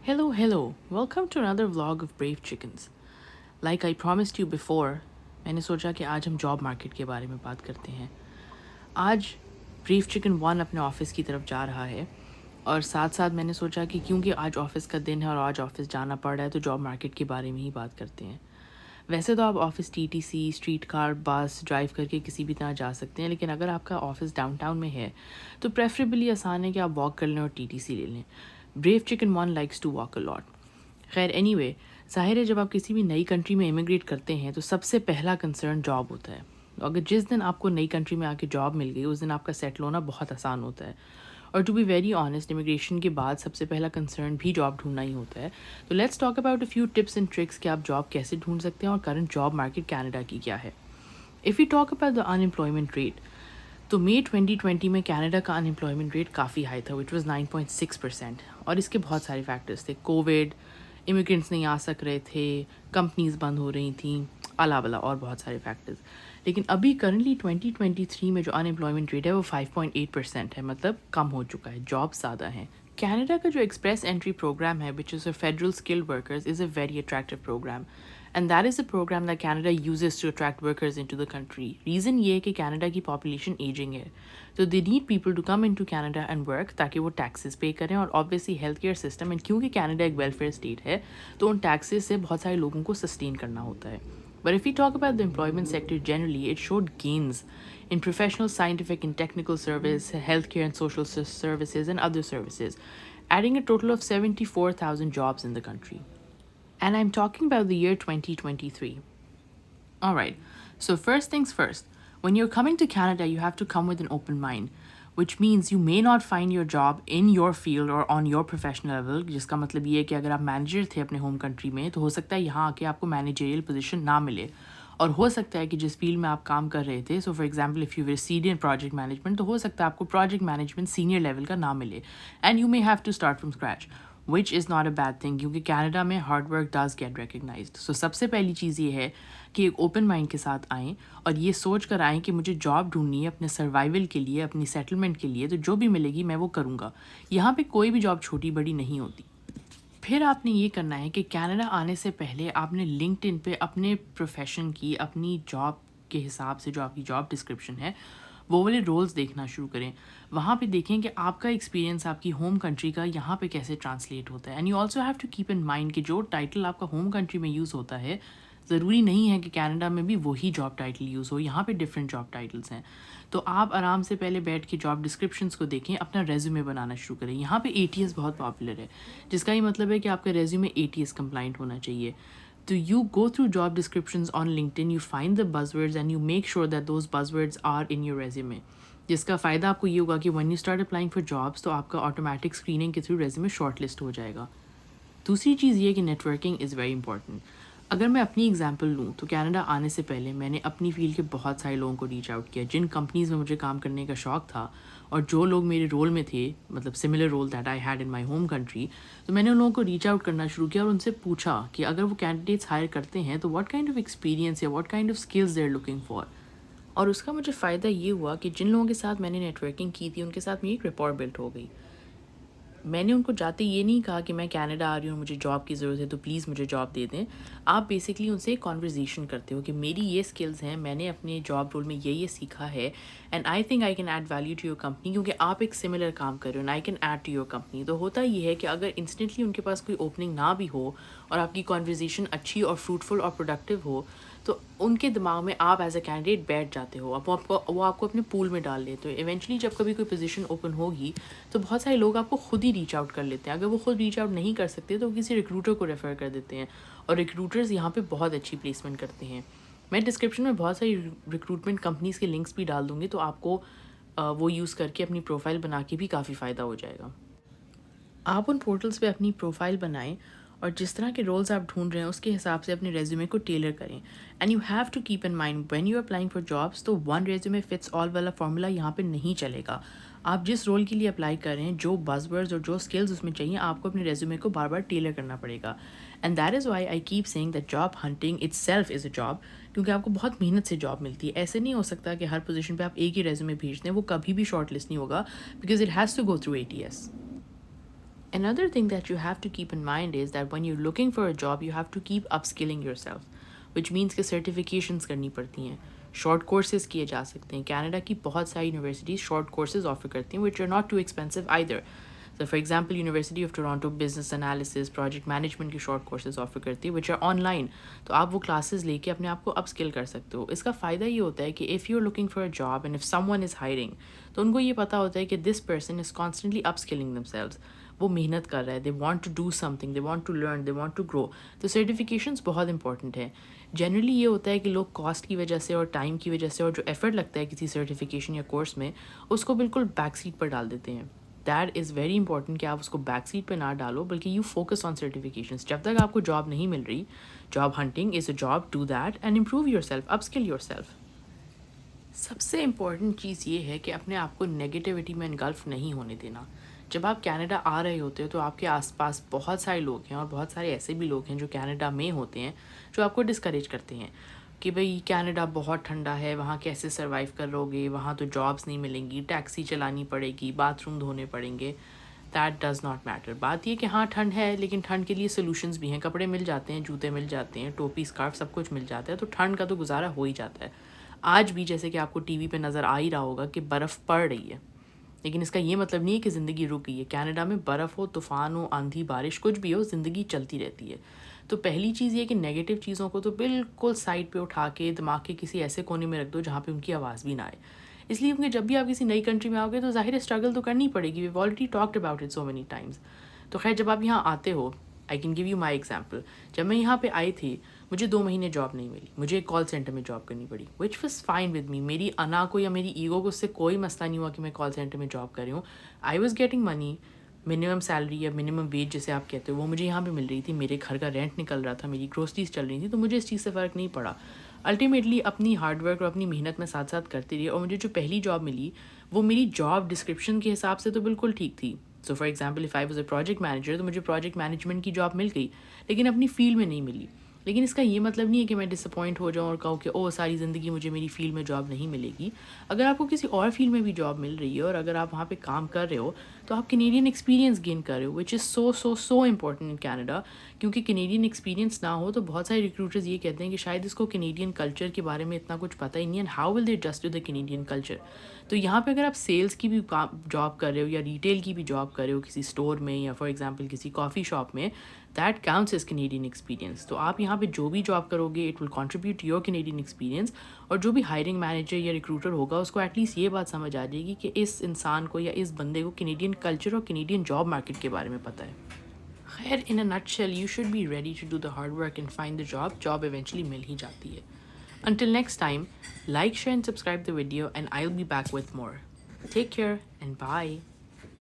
Hello. Welcome to another vlog of Brave Chickens. Like I promised you before, मैंने सोचा कि आज हम जॉब मार्केट के बारे में बात करते हैं. आज ब्रीफ चिकन वन अपने ऑफिस की तरफ जा रहा है और साथ साथ मैंने सोचा कि क्योंकि आज ऑफिस का दिन है और आज ऑफिस जाना पड़ रहा है तो जॉब मार्केट के बारे में ही बात करते हैं. वैसे तो आप ऑफिस टीटीसी, स्ट्रीट कार, बस ड्राइव करके किसी भी तरह जा सकते हैं, लेकिन अगर आपका ऑफिस डाउनटाउन में है तो प्रेफरेबली आसान है कि आप वॉक कर लें और टीटीसी ले लें. Brave chicken one likes to walk a lot. खैर एनीवे, ज़ाहिर है जब आप किसी भी नई कंट्री में इमिग्रेट करते हैं तो सबसे पहला कंसर्न जॉब होता है. अगर जिस दिन आपको नई कंट्री में आके जॉब मिल गई उस दिन आपका सेटल होना बहुत आसान होता है. और to be very honest, immigration के बाद सबसे पहला कंसर्न भी जॉब ढूंढना ही होता है. तो let's talk about a few tips and tricks कि आप जॉब कैसे ढूंढ सकते हैं और करंट जॉब मार्केट कनाडा की क्या है. If you talk about the unemployment rate, तो मई 2020 में कनाडा का अनएम्प्लॉयमेंट रेट काफ़ी हाई था, विच वॉज 9.6%. और इसके बहुत सारे फैक्टर्स थे. कोविड, इमिग्रेंट्स नहीं आ सक रहे थे, कंपनीज बंद हो रही थी, अला बला और बहुत सारे फैक्टर्स. लेकिन अभी करंटली 2023 में जो अनएम्प्लॉयमेंट रेट है वो 5.8% है, मतलब कम हो चुका है, जॉब्स ज़्यादा हैं. कनाडा का जो एक्सप्रेस एंट्री प्रोग्राम है, which is for federal skilled workers, is a very attractive program. And that is a program that Canada uses to attract workers into the country. Reason ये है कि Canada की population aging है, तो they need people to come into Canada and work ताकि वो taxes pay करें. और obviously healthcare system, and क्योंकि Canada एक welfare state है तो उन taxes से बहुत सारे लोगों को sustain करना होता है. But if we talk about the employment sector generally, it showed gains in professional, scientific and technical service, healthcare and social services and other services, adding a total of 74,000 jobs in the country. And I'm talking about the year 2023. Alright, so first things first, when you're coming to Canada, you have to come with an open mind, which means you may not find your job in your field or on your professional level. जिसका मतलब ये है कि अगर आप manager थे अपने home country में तो हो सकता है यहाँ आके आपको मैनेजरियल पोजीशन ना मिले, और हो सकता है कि जिस फील्ड में आप काम कर रहे थे, so for example if you were senior project management, तो हो सकता है आपको प्रोजेक्ट मैनेजमेंट सीनियर लेवल का ना मिले, and you may have to start from scratch, which is not a bad thing क्योंकि कनाडा में hard work does get recognised. So सबसे पहली चीज़ ये है कि एक ओपन माइंड के साथ आएँ और ये सोच कर आएँ कि मुझे जॉब ढूंढनी है अपने सर्वाइवल के लिए, अपनी सेटलमेंट के लिए, तो जो भी मिलेगी मैं वो करूँगा. यहाँ पे कोई भी जॉब छोटी बड़ी नहीं होती. फिर आपने ये करना है कि कनाडा आने से पहले आपने लिंक्डइन पे अपने प्रोफेशन की, अपनी जॉब के हिसाब से जो आपकी जॉब डिस्क्रिप्शन है वो वाले रोल्स देखना शुरू करें. वहाँ पे देखें कि आपका एक्सपीरियंस आपकी होम कंट्री का यहाँ पे कैसे ट्रांसलेट होता है. And you also have to keep in mind कि जो टाइटल आपका होम कंट्री में यूज़ होता है ज़रूरी नहीं है कि कनाडा में भी वही जॉब टाइटल यूज़ हो. यहाँ पे डिफरेंट जॉब टाइटल्स हैं. तो आप आराम से पहले बैठ के जॉब डिस्क्रिप्शंस को देखें, अपना रेज्यूमे बनाना शुरू करें. यहाँ पे ATS बहुत पॉपुलर है, जिसका ये मतलब है कि आपका रेज्यूमे ATS कंप्लाइंट होना चाहिए. तो you go through job descriptions on LinkedIn, you find the buzzwords and you make sure that those buzzwords are in your resume. जिसका फ़ायदा आपको ये होगा कि when you start applying for jobs तो आपका ऑटोमेटिक स्क्रीनिंग के थ्रू रेज्यूमे शॉर्ट लिस्ट हो जाएगा. दूसरी चीज़ ये कि नेटवर्किंग इज़ वेरी इंपॉर्टेंट. अगर मैं अपनी एग्जांपल लूँ तो कनाडा आने से पहले मैंने अपनी फील्ड के बहुत सारे लोगों को रीच आउट किया जिन कंपनीज़ में मुझे काम करने का शौक़ था, और जो लोग मेरे रोल में थे, मतलब similar role that I had in my home country, तो मैंने उन लोगों को रीच आउट करना शुरू किया और उनसे पूछा कि अगर वो कैंडिडेट्स हायर करते हैं तो व्हाट काइंड ऑफ एक्सपीरियंस या what kind of skills they are looking for. और उसका मुझे फ़ायदा ये हुआ कि जिन लोगों के साथ मैंने नेटवर्किंग की थी उनके साथ मेरी एक रिपोर्ट बिल्ट हो गई. मैंने उनको जाते ये नहीं कहा कि मैं कनाडा आ रही हूँ, मुझे जॉब की ज़रूरत है तो प्लीज़ मुझे जॉब दे दें. आप बेसिकली उनसे कॉन्वर्जेसन करते हो कि मेरी ये स्किल्स हैं, मैंने अपने जॉब रोल में ये सीखा है, and I think I can add value to your company क्योंकि आप एक सिमिलर काम कर रहे हो, and I can add to your company. तो होता ये है कि अगर इंस्टेंटली उनके पास कोई ओपनिंग ना भी हो और आपकी कॉन्वर्जेसन अच्छी और फ्रूटफुल और प्रोडक्टिव हो तो उनके दिमाग में आप एज अ कैंडिडेट बैठ जाते हो. अब वो आपको अपने पूल में डाल लेते हो. इवेंचुअली जब कभी कोई पोजीशन ओपन होगी तो बहुत सारे लोग आपको खुद ही रीच आउट कर लेते हैं. अगर वो खुद रीच आउट नहीं कर सकते तो किसी रिक्रूटर को रेफ़र कर देते हैं, और रिक्रूटर्स यहाँ पे बहुत अच्छी प्लेसमेंट करते हैं. मैं डिस्क्रिप्शन में बहुत सारी रिक्रूटमेंट कंपनीज़ के लिंक्स भी डाल दूँगी, तो आपको वो यूज़ करके अपनी प्रोफाइल बना के भी काफ़ी फ़ायदा हो जाएगा. आप उन पोर्टल्स पे अपनी प्रोफाइल बनाएं और जिस तरह के रोल्स आप ढूंढ रहे हैं उसके हिसाब से अपने रेज्यूमे को टेलर करें. And you have to keep in mind when you applying for jobs, तो वन रेज्यूमे फिट्स ऑल वाला फॉर्मूला यहाँ पे नहीं चलेगा. आप जिस रोल के लिए अप्लाई कर रहे हैं, जो बज़वर्ड्स और जो स्किल्स उसमें चाहिए, आपको अपने रेज्यूमे को बार बार टेलर करना पड़ेगा. And that is why I keep saying that job hunting itself is a job, क्योंकि आपको बहुत मेहनत से जॉब मिलती है. ऐसे नहीं हो सकता कि हर पोजीशन पे आप एक ही रेज्यूमे भेज दें, वो कभी भी शॉर्ट लिस्ट नहीं होगा because it has to go through ATS. Another thing that you have to keep in mind is that when you're looking for a job, you have to keep upskilling yourself, which means کہ certifications کرنی پڑتی ہیں, short courses کیے جا سکتے ہیں. Canada کی بہت ساری یونیورسٹیز شارٹ کورسز آفر کرتی ہیں which are not too expensive either. So for example, University of Toronto business analysis, project management کی شارٹ کورسز آفر کرتی ہے which are online. تو آپ وہ کلاسز لے کے اپنے آپ کو اپ اسکل کر سکتے ہو. اس کا فائدہ یہ ہوتا ہے کہ if you're looking for a job and if someone is hiring, تو ان کو یہ پتہ ہوتا ہے کہ this person is constantly upskilling themselves. وہ محنت کر رہا ہے, they want to do something, they want to learn, they want to grow. تو سرٹیفکیشنس بہت امپورٹنٹ ہے. جنرلی یہ ہوتا ہے کہ لوگ کاسٹ کی وجہ سے اور ٹائم کی وجہ سے اور جو ایفرٹ لگتا ہے کسی سرٹیفکیشن یا کورس میں, اس کو بالکل بیک سیٹ پر ڈال دیتے ہیں. دیٹ از ویری امپورٹنٹ کہ آپ اس کو بیک سیٹ پہ نہ ڈالو, بلکہ یو فوکس آن سرٹیفکیشنس. جب تک آپ کو جاب نہیں مل رہی, job hunting is a job, do that and improve yourself, upskill yourself. سب سے امپورٹنٹ چیز یہ ہے کہ اپنے آپ کو نگیٹیوٹی میں انگلف نہیں ہونے دینا. جب آپ کینیڈا آ رہے ہوتے ہو تو آپ کے آس پاس بہت سارے لوگ ہیں, اور بہت سارے ایسے بھی لوگ ہیں جو کینیڈا میں ہوتے ہیں جو آپ کو ڈسکریج کرتے ہیں کہ بھئی کینیڈا بہت ٹھنڈا ہے, وہاں کیسے سروائیو کرو گے, وہاں تو جابس نہیں ملیں گی, ٹیکسی چلانی پڑے گی, باتھ روم دھونے پڑیں گے. That does not matter. بات یہ کہ ہاں ٹھنڈ ہے, لیکن ٹھنڈ کے لیے سولوشنز بھی ہیں. کپڑے مل جاتے ہیں, جوتے مل جاتے ہیں, ٹوپی اسکارف سب کچھ مل جاتا ہے, تو ٹھنڈ کا تو گزارا ہو ہی جاتا ہے. آج بھی جیسے کہ آپ کو ٹی وی پہ نظر آ ہی رہا ہوگا کہ برف پڑ رہی ہے, لیکن اس کا یہ مطلب نہیں ہے کہ زندگی رک گئی ہے. کینیڈا میں برف ہو, طوفان ہو, آندھی بارش کچھ بھی ہو, زندگی چلتی رہتی ہے. تو پہلی چیز یہ کہ نیگیٹو چیزوں کو تو بالکل سائڈ پہ اٹھا کے دماغ کے کسی ایسے کونے میں رکھ دو جہاں پہ ان کی آواز بھی نہ آئے. اس لیے کیونکہ جب بھی آپ کسی نئی کنٹری میں آؤ گے تو ظاہر اسٹرگل تو کرنی پڑے گی. We've already talked about it so many times. تو خیر جب آپ یہاں آتے ہو, I can give you my example. جب میں یہاں پہ آئی تھی, مجھے 2 مہینے جاب نہیں ملی, مجھے ایک کال سینٹر میں جاب کرنی پڑی, which was fine with me. میری انا کو یا میری ایگو کو اس سے کوئی مسئلہ نہیں ہوا کہ میں کال سینٹر میں جاب کر رہی ہوں. I was getting money, minimum salary یا منیمم ویج جسے آپ کہتے ہو, وہ مجھے یہاں پہ مل رہی تھی. میرے گھر کا رینٹ نکل رہا تھا, میری گروسریز چل رہی تھیں, تو مجھے اس چیز سے فرق نہیں پڑا. الٹیمیٹلی اپنی ہارڈ ورک اور اپنی محنت میں ساتھ ساتھ کرتی رہی, اور مجھے جو پہلی جاب ملی وہ میری جاب ڈسکرپشن کے حساب سے تو بالکل ٹھیک تھی. So for example if I was a project manager, تو مجھے پروجیکٹ مینجمنٹ کی جاب مل گئی, لیکن اپنی فیلڈ میں نہیں ملی. لیکن اس کا یہ مطلب نہیں ہے کہ میں ڈس اپوائنٹ ہو جاؤں اور کہوں کہ او ساری زندگی مجھے میری فیلڈ میں جاب نہیں ملے گی. اگر آپ کو کسی اور فیلڈ میں بھی جاب مل رہی ہے اور اگر آپ وہاں پہ کام کر رہے ہو, تو آپ کینیڈین ایکسپیرینس گین کر رہے ہو, وچ از سو امپورٹنٹ ان کینیڈا. کیونکہ کینیڈین ایکسپیرینس نہ ہو تو بہت سارے ریکروٹرز یہ کہتے ہیں کہ شاید اس کو کینیڈین کلچر کے بارے میں اتنا کچھ پتہ ہی نہیں ہے, and how will they adjust to the Canadian culture. تو یہاں پہ اگر آپ سیلس کی بھی جاب کر رہے ہو یا ریٹیل کی بھی جاب کر رہے ہو کسی اسٹور میں یا فار ایگزامپل کسی کافی شاپ میں, that counts as Canadian experience. تو آپ یہاں پہ جو بھی جاب کرو گے it will contribute your Canadian experience. اور جو بھی ہائرنگ مینیجر یا ریکروٹر ہوگا اس کو ایٹ لیسٹ یہ بات سمجھ آ جائے گی کہ اس انسان کو یا اس بندے کو کینیڈین کلچر اور کینیڈین جاب مارکیٹ کے بارے میں پتہ ہے. خیر in a nutshell you should be ready to do the hard work and find the job. Job eventually مل ہی جاتی ہے. Until next time, like, share and subscribe the video and I'll be back with more. Take care and bye.